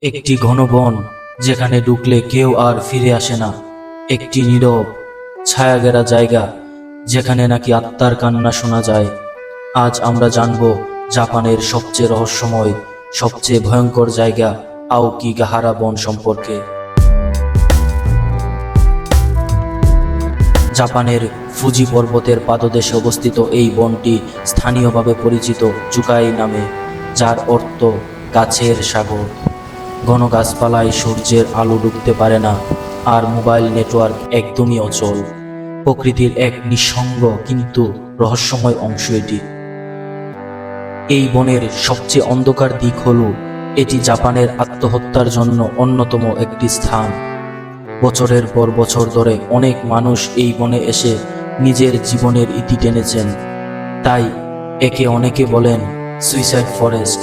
একটি ঘন বন, যেখানে ঢুকলে কেউ আর ফিরে আসে না। একটি নীরব ছায়াঘেরা জায়গা, যেখানে নাকি আত্মার কান্না শোনা যায়। আজ আমরা জানব জাপানের সবচেয়ে রহস্যময়, সবচেয়ে ভয়ঙ্কর জায়গা আওকিগাহারা বন সম্পর্কে। জাপানের ফুজি পর্বতের পাদদেশে অবস্থিত এই বনটি স্থানীয়ভাবে পরিচিত জুকাই নামে, যার অর্থ গাছের সাগর। ঘন গাছপালায় সূর্যের আলো ঢুকতে পারে না, আর মোবাইল নেটওয়ার্ক একদমই অচল। প্রকৃতির এক নিঃসঙ্গ কিন্তু রহস্যময় অংশ এটি। এই বনের সবচেয়ে অন্ধকার দিক হল এটি জাপানের আত্মহত্যার জন্য অন্যতম একটি স্থান। বছরের পর বছর ধরে অনেক মানুষ এই বনে এসে নিজের জীবনের ইতি টেনেছেন। তাই একে অনেকে বলেন সুইসাইড ফরেস্ট।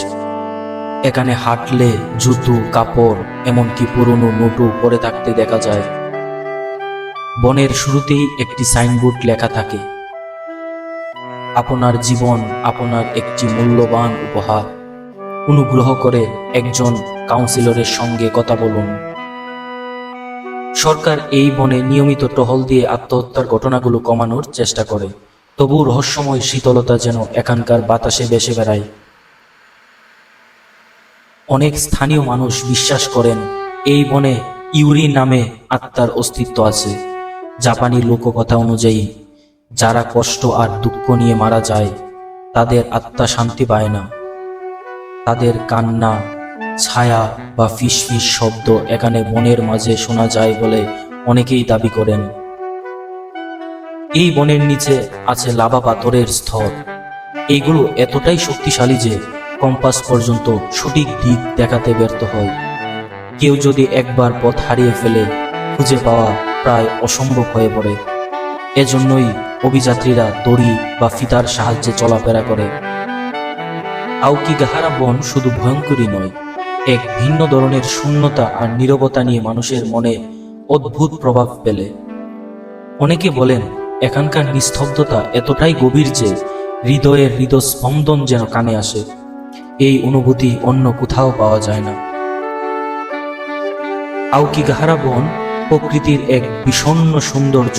এখানে হাঁটলে জুতো, কাপড়, এমনকি পুরনো নোটও পরে থাকতে দেখা যায়। বনের শুরুতেই একটি সাইনবোর্ড লেখা থাকে, আপনার জীবন আপনার একটি মূল্যবান উপহার। অনুগ্রহ করে একজন কাউন্সিলরের সঙ্গে কথা বলুন। সরকার এই বনে নিয়মিত টহল দিয়ে আত্মহত্যার ঘটনাগুলো কমানোর চেষ্টা করে, তবু রহস্যময় শীতলতা যেন এখানকার বাতাসে ভেসে বেড়ায়। অনেক স্থানীয় মানুষ বিশ্বাস করেন এই বনে ইউরি নামে আত্মার অস্তিত্ব আছে। জাপানি লোককথা অনুযায়ী যারা কষ্ট আর দুঃখ নিয়ে মারা যায় তাদের আত্মা শান্তি পায় না। তাদের কান্না, ছায়া বা ফিসফিস শব্দ এখানে বনের মাঝে শোনা যায় বলে অনেকেই দাবি করেন। এই বনের নিচে আছে লাভা পাথরের স্তর। এগুলো এতটাই শক্তিশালী যে কম্পাস পর্যন্ত সঠিক দিক দেখাতে ব্যর্থ হয়। কেউ যদি একবার পথ হারিয়ে ফেলে, খুঁজে পাওয়া প্রায় অসম্ভব হয়ে পড়ে। এজন্যই অভিযাত্রীরা দড়ি বা ফিতার সাহায্যে চলাফেরা করে। আওকিগাহারা বন শুধু ভয়ঙ্করই নয়, এক ভিন্ন ধরনের শূন্যতা আর নীরবতা নিয়ে মানুষের মনে অদ্ভুত প্রভাব ফেলে। অনেকে বলেন এখানকার নিস্তব্ধতা এতটাই গভীর যে হৃদয়ের হৃদস্পন্দন যেন কানে আসে। এই অনুভূতি অন্য কোথাও পাওয়া যায় না। আওকিগাহারা বন প্রকৃতির এক বিষণ্ণ সৌন্দর্য,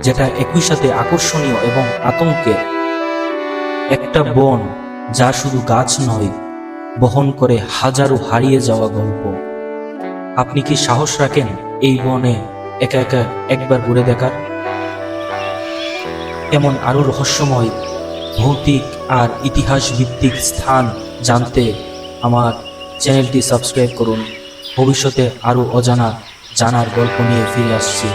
যেটা একই সাথে আকর্ষণীয় এবং আতঙ্কের। একটা বন যা শুধু গাছ নয়, বহন করে হাজারো হারিয়ে যাওয়া গল্প। আপনি কি সাহস রাখেন এই বনে একা একা একবার ঘুরে দেখার? এমন আরো রহস্যময়, ভৌতিক আর ইতিহাস ভিত্তিক স্থান জানতে আমার চ্যানেলটি সাবস্ক্রাইব করুন। ভবিষ্যতে আরো অজানা জানার গল্প নিয়ে ফিরে আসছি।